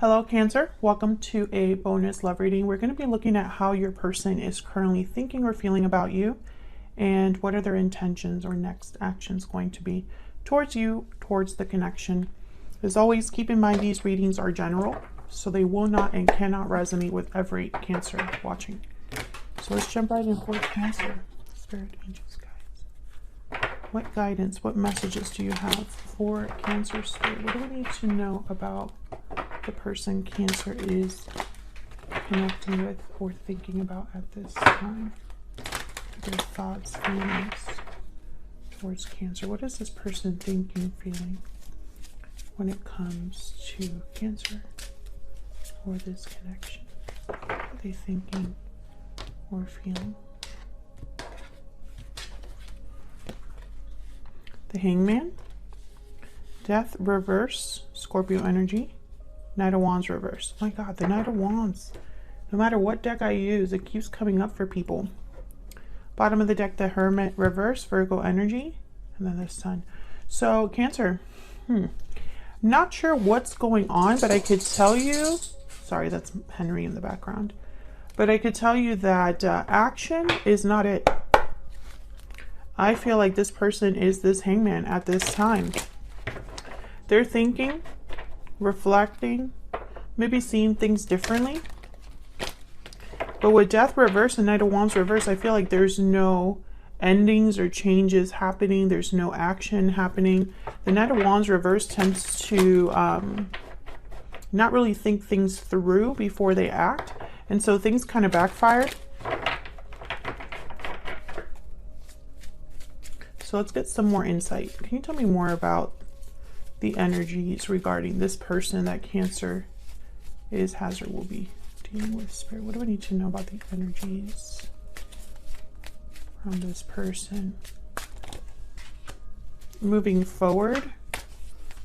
Hello Cancer, welcome to a bonus love reading. We're going to be looking at how your person is currently thinking or feeling about you and what are their intentions or next actions going to be towards you, towards the connection. As always, keep in mind these readings are general, so they will not and cannot resonate with every Cancer watching. So let's jump right in for Cancer. Spirit, angels, guides. What guidance, what messages do you have for Cancer Spirit? What do we need to know about the person Cancer is connecting with or thinking about at this time? Their thoughts, feelings towards Cancer. What is this person thinking, feeling when it comes to Cancer or this connection? What are they thinking or feeling? The Hangman, Death reverse, Scorpio energy, Knight of Wands reverse. Oh my God, the Knight of Wands. No matter what deck I use, it keeps coming up for people. Bottom of the deck, the Hermit reverse, Virgo energy, and then the Sun. So Cancer, not sure what's going on, but I could tell you, sorry, that's Henry in the background, but I could tell you that action is not it. I feel like this person is this Hangman at this time. They're thinking, reflecting, maybe seeing things differently. But with Death reverse and Knight of Wands reverse, I feel like there's no endings or changes happening. There's no action happening. The Knight of Wands reverse tends to not really think things through before they act. And so things kind of backfired. So let's get some more insight. Can you tell me more about the energies regarding this person that Cancer has or will be dealing with? Spirit, what do we need to know about the energies from this person? Moving forward,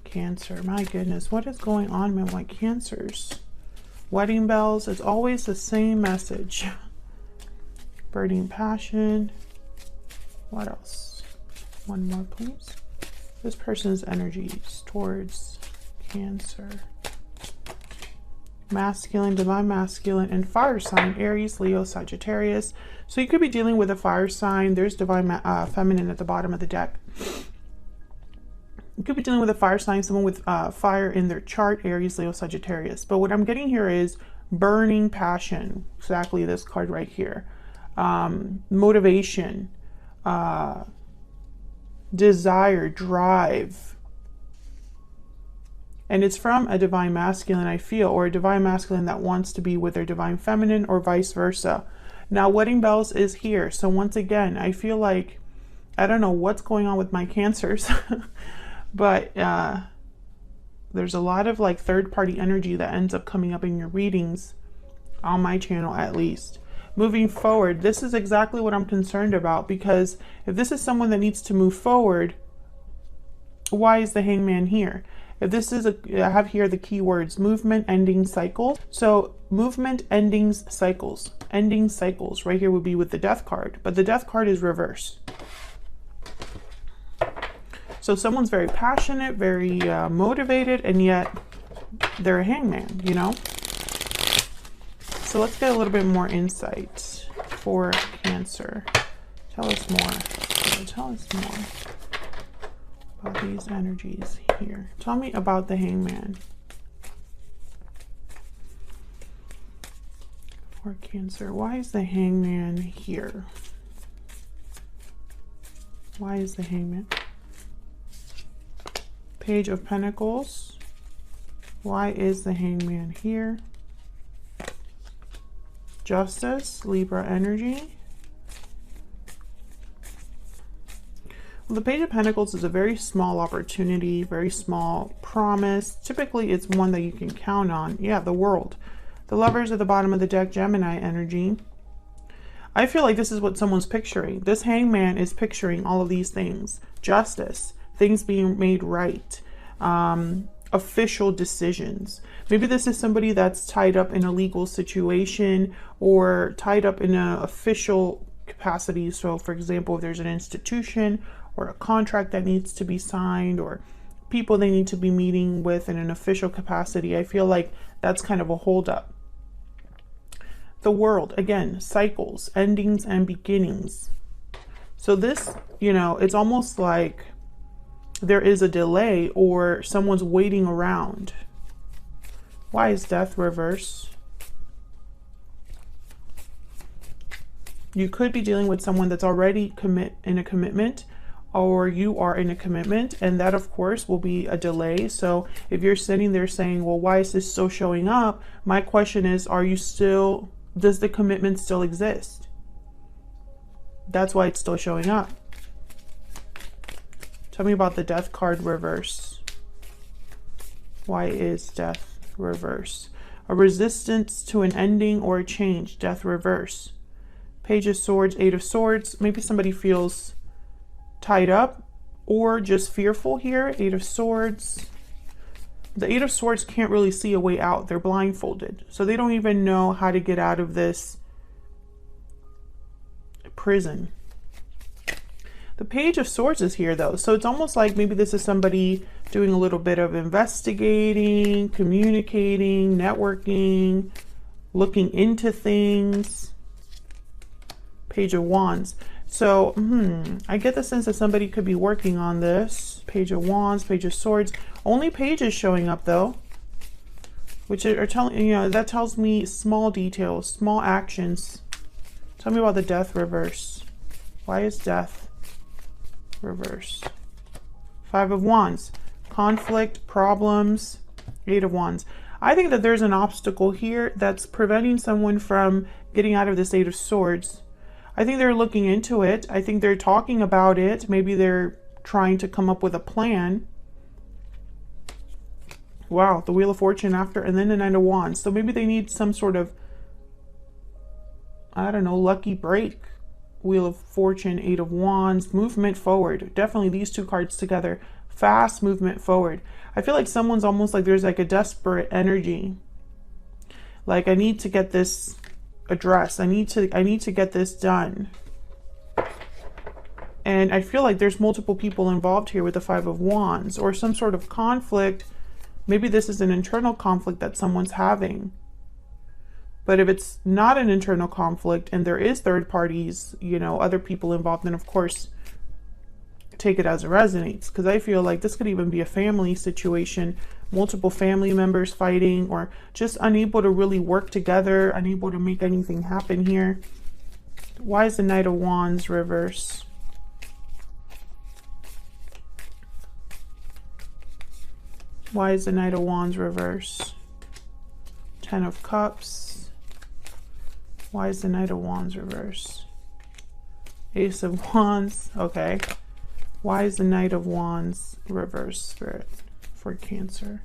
Cancer, my goodness, what is going on, man? Like Cancers, wedding bells, it's always the same message. Burning passion. What else? One more, please. This person's energies towards Cancer. Masculine, divine masculine, and fire sign, Aries, Leo, Sagittarius. So you could be dealing with a fire sign. There's divine feminine at the bottom of the deck. You could be dealing with a fire sign, someone with fire in their chart, Aries, Leo, Sagittarius. But what I'm getting here is burning passion. Exactly this card right here. Motivation. Desire, drive, and it's from a divine masculine, I feel, or a divine masculine that wants to be with their divine feminine, or vice versa. Now wedding bells is here, so once again I feel like I don't know what's going on with my Cancers but there's a lot of like third-party energy that ends up coming up in your readings on my channel, at least. Moving forward, this is exactly what I'm concerned about, because if this is someone that needs to move forward, why is the Hangman here? If this is I have here the keywords movement, ending, cycles. So movement, endings, cycles. Ending cycles right here would be with the Death card, but the Death card is reverse. So someone's very passionate, very motivated, and yet they're a Hangman, you know? So let's get a little bit more insight for Cancer. Tell us more. Tell us more about these energies here. Tell me about the Hangman for Cancer. Why is the Hangman here? Why is the Hangman? Page of Pentacles. Why is the Hangman here? Justice, Libra energy. Well, the Page of Pentacles is a very small opportunity, very small promise. Typically, it's one that you can count on. Yeah, the World. The Lovers at the bottom of the deck, Gemini energy. I feel like this is what someone's picturing. This Hangman is picturing all of these things. Justice, things being made right. Official decisions. Maybe this is somebody that's tied up in a legal situation or tied up in an official capacity. So for example, if there's an institution or a contract that needs to be signed, or people they need to be meeting with in an official capacity. I feel like that's kind of a holdup. The World, again, cycles, endings and beginnings. So this, you know, it's almost like there is a delay or someone's waiting around. Why is Death reverse? You could be dealing with someone that's already in a commitment, or you are in a commitment, and that of course will be a delay. So if you're sitting there saying, well, why is this still showing up? My question is, are you still, does the commitment still exist? That's why it's still showing up. Tell me about the Death card reverse. Why is Death reverse? A resistance to an ending or a change. Death reverse. Page of Swords, Eight of Swords. Maybe somebody feels tied up or just fearful here. Eight of Swords. The Eight of Swords can't really see a way out. They're blindfolded. So they don't even know how to get out of this prison. The Page of Swords is here though. So it's almost like maybe this is somebody doing a little bit of investigating, communicating, networking, looking into things. Page of Wands. So, I get the sense that somebody could be working on this. Page of Wands, Page of Swords. Only pages showing up though, which are telling, you know, that tells me small details, small actions. Tell me about the Death reverse. Why is Death reverse? Five of Wands. Conflict, problems, Eight of Wands. I think that there's an obstacle here that's preventing someone from getting out of this Eight of Swords. I think they're looking into it. I think they're talking about it. Maybe they're trying to come up with a plan. Wow, the Wheel of Fortune after, and then the Nine of Wands. So maybe they need some sort of, I don't know, lucky break. Wheel of Fortune, Eight of Wands, movement forward. Definitely these two cards together. Fast movement forward. I feel like someone's almost like there's like a desperate energy. Like, I need to get this addressed. I need to get this done. And I feel like there's multiple people involved here with the Five of Wands, or some sort of conflict. Maybe this is an internal conflict that someone's having. But if it's not an internal conflict and there is third parties, you know, other people involved, then of course take it as it resonates. Because I feel like this could even be a family situation, multiple family members fighting, or just unable to really work together, unable to make anything happen here. Why is the Knight of Wands reverse? Why is the Knight of Wands reverse? Ten of Cups. Why is the Knight of Wands reverse? Ace of Wands. Okay. Why is the Knight of Wands reverse, Spirit, for Cancer?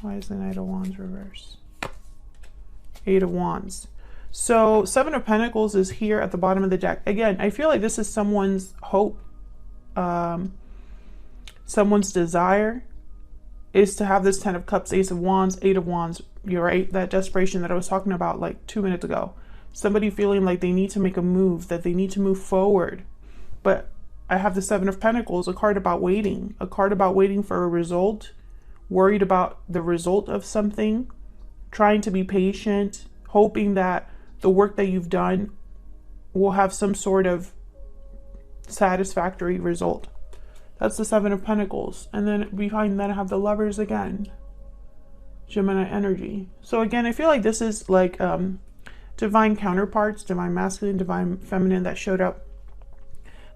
Why is the Knight of Wands reverse? Eight of Wands. So Seven of Pentacles is here at the bottom of the deck. Again, I feel like this is someone's hope. Someone's desire is to have this Ten of Cups, Ace of Wands, Eight of Wands. You're right, that desperation that I was talking about like 2 minutes ago. Somebody feeling like they need to make a move, that they need to move forward. But I have the Seven of Pentacles, a card about waiting, a card about waiting for a result, worried about the result of something, trying to be patient, hoping that the work that you've done will have some sort of satisfactory result. That's the Seven of Pentacles. And then behind that I have the Lovers again. Gemini energy. So again, I feel like this is like divine counterparts, divine masculine, divine feminine that showed up.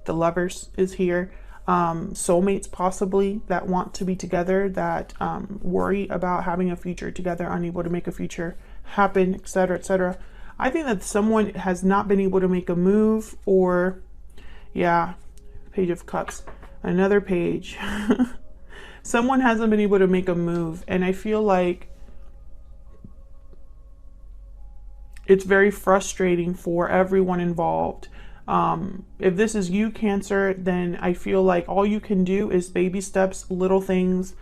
The Lovers is here. Soulmates possibly that want to be together, that worry about having a future together, unable to make a future happen, etc., etc. I think that someone has not been able to make a move, or yeah, Page of Cups, another page. Someone hasn't been able to make a move, and I feel like it's very frustrating for everyone involved. If this is you, Cancer, then I feel like all you can do is baby steps, little things,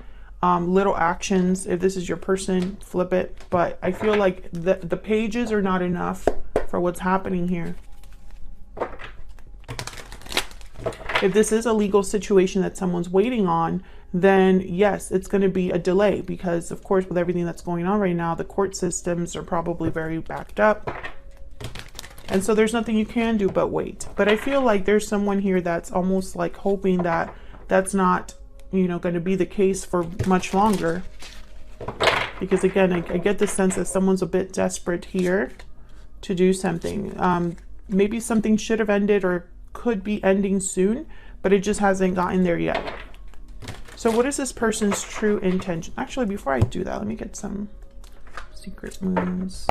little actions. If this is your person, flip it. But I feel like the pages are not enough for what's happening here. If this is a legal situation that someone's waiting on, then yes, it's going to be a delay because, of course, with everything that's going on right now, the court systems are probably very backed up. And so there's nothing you can do but wait. But I feel like there's someone here that's almost like hoping that that's not, you know, going to be the case for much longer. Because again, I get the sense that someone's a bit desperate here to do something. Maybe something should have ended or could be ending soon, but it just hasn't gotten there yet. So what is this person's true intention? Actually, before I do that, let me get some secret moons,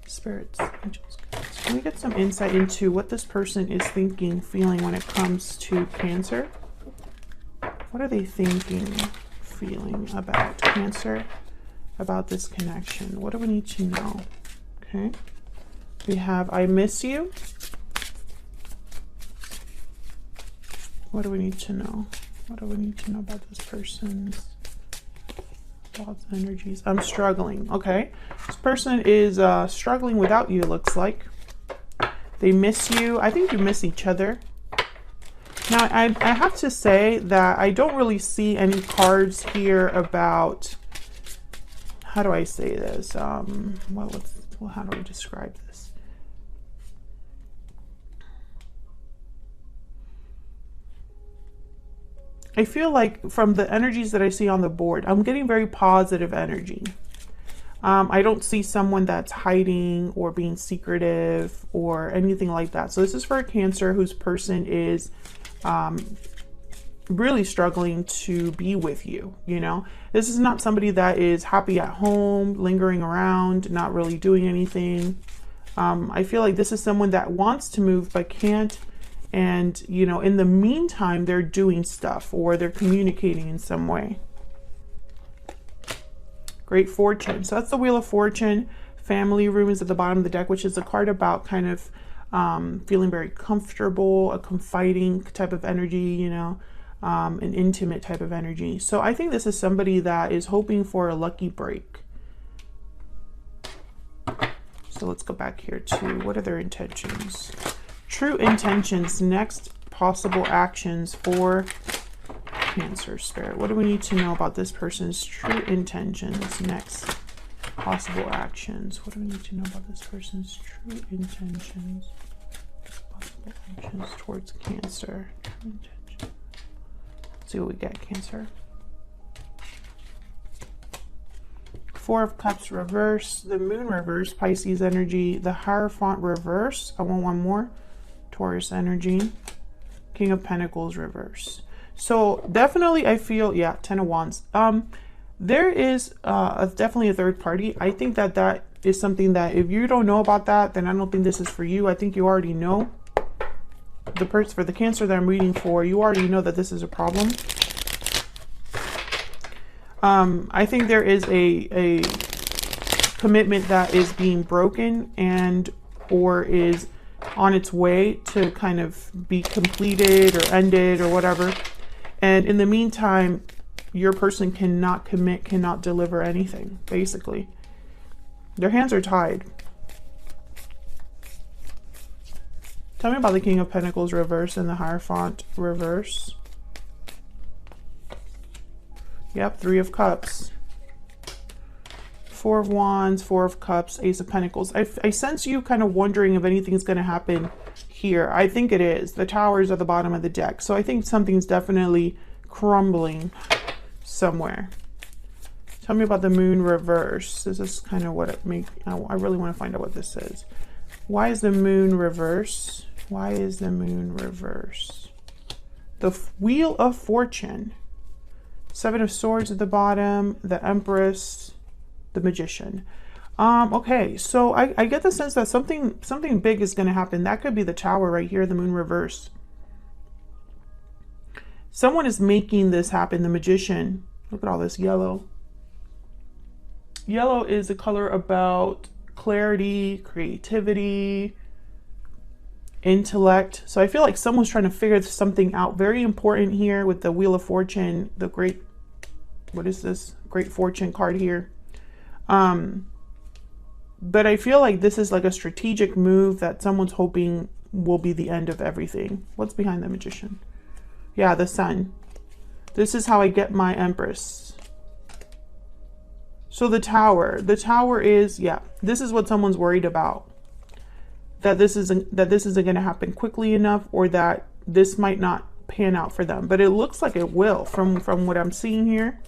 spirits, angels. Let me get some insight into what this person is thinking, feeling when it comes to Cancer. What are they thinking, feeling about Cancer, about this connection? What do we need to know? Okay. We have, I miss you. What do we need to know? What do we need to know about this person's thoughts and energies? I'm struggling. Okay. This person is struggling without you, it looks like. They miss you. I think you miss each other. Now, I have to say that I don't really see any cards here about, how do I say this? How do I describe this? I feel like from the energies that I see on the board, I'm getting very positive energy. I don't see someone that's hiding or being secretive or anything like that. So this is for a Cancer whose person is really struggling to be with you. You know, this is not somebody that is happy at home, lingering around, not really doing anything. I feel like this is someone that wants to move but can't. And, you know, in the meantime, they're doing stuff or they're communicating in some way. Great Fortune. So that's the Wheel of Fortune. Family Room is at the bottom of the deck, which is a card about kind of feeling very comfortable, a confiding type of energy, you know, an intimate type of energy. So I think this is somebody that is hoping for a lucky break. So let's go back here to what are their intentions? True intentions, next possible actions for Cancer Spirit. What do we need to know about this person's true intentions, next possible actions? What do we need to know about this person's true intentions, possible actions towards Cancer? True intention. Let's see what we get, Cancer. Four of Cups reverse, the Moon reverse, Pisces energy, the Hierophant reverse. I want one more. Taurus energy, King of Pentacles reverse. So definitely I feel, yeah, 10 of Wands. There is definitely a third party. I think that that is something that if you don't know about that, then I don't think this is for you. I think you already know. The person for the Cancer that I'm reading for, you already know that this is a problem. I think there is a commitment that is being broken and or is on its way to kind of be completed or ended or whatever. And in the meantime, your person cannot commit, cannot deliver anything, basically. Their hands are tied. Tell me about the King of Pentacles reverse and the Hierophant reverse. Yep, Three of Cups. Four of Wands, Four of Cups, Ace of Pentacles. I sense you kind of wondering if anything's going to happen here. I think it is. The Towers are the bottom of the deck. So I think something's definitely crumbling somewhere. Tell me about the Moon reverse. This is kind of what it makes. I really want to find out what this is. Why is the Moon reverse? Why is the Moon reverse? The Wheel of Fortune. Seven of Swords at the bottom. The Empress. The Magician. Okay, so I get the sense that something big is going to happen. That could be the Tower right here, the Moon reverse. Someone is making this happen. The Magician. Look at all this yellow. Yellow is a color about clarity, creativity, intellect. So I feel like someone's trying to figure something out. Very important here with the Wheel of Fortune, the great, what is this? Great Fortune card here. But I feel like this is like a strategic move that someone's hoping will be the end of everything. What's behind the Magician? Yeah, the Sun. This is how I get my Empress. So the Tower is, yeah, this is what someone's worried about. That this isn't going to happen quickly enough, or that this might not pan out for them. But it looks like it will from what I'm seeing here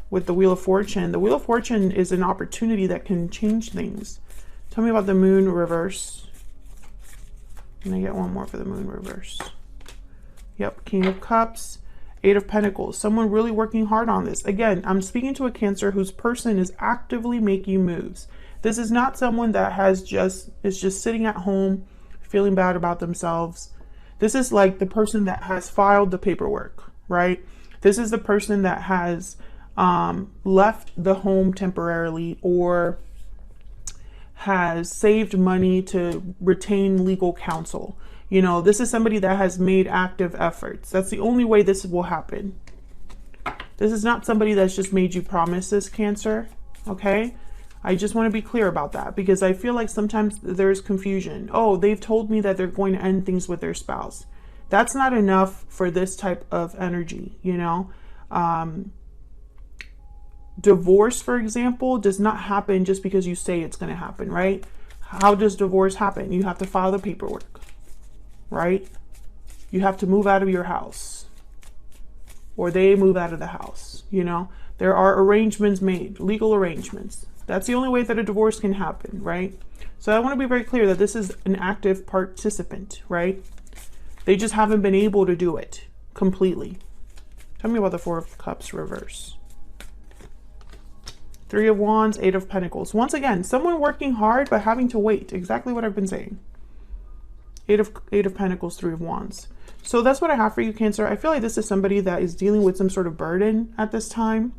with the Wheel of Fortune. The Wheel of Fortune is an opportunity that can change things. Tell me about the Moon reverse. Can I get one more for the Moon reverse? Yep, King of Cups, Eight of Pentacles. Someone really working hard on this. Again, I'm speaking to a Cancer whose person is actively making moves. This is not someone that is just sitting at home feeling bad about themselves. This is like the person that has filed the paperwork, right? This is the person that has left the home temporarily, or has saved money to retain legal counsel. You know, this is somebody that has made active efforts. That's the only way this will happen. This is not somebody that's just made you promises, Cancer, okay? I just want to be clear about that, because I feel like sometimes there's confusion. Oh, they've told me that they're going to end things with their spouse. That's not enough for this type of energy, you know? Divorce, for example, does not happen just because you say it's going to happen, right? How does divorce happen? You have to file the paperwork, right? You have to move out of your house, or they move out of the house, you know? There are arrangements made, legal arrangements. That's the only way that a divorce can happen, right? So I want to be very clear that this is an active participant, right? They just haven't been able to do it completely. Tell me about the Four of Cups reverse. Three of Wands, Eight of Pentacles. Once again, someone working hard but having to wait. Exactly what I've been saying. Eight of Pentacles, Three of Wands. So that's what I have for you, Cancer. I feel like this is somebody that is dealing with some sort of burden at this time,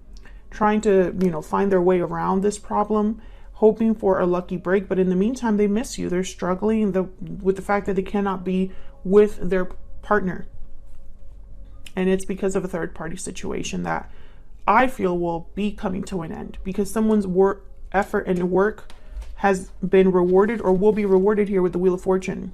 trying to, you know, find their way around this problem, hoping for a lucky break. But in the meantime, they miss you. They're struggling with the fact that they cannot be with their partner. And it's because of a third party situation that I feel will be coming to an end, because someone's effort and work has been rewarded, or will be rewarded here with the Wheel of Fortune.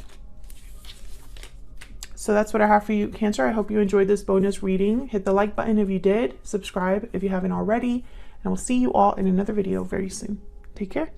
So that's what I have for you, Cancer. I hope you enjoyed this bonus reading. Hit the like button if you did, subscribe if you haven't already, and I will see you all in another video very soon. Take care.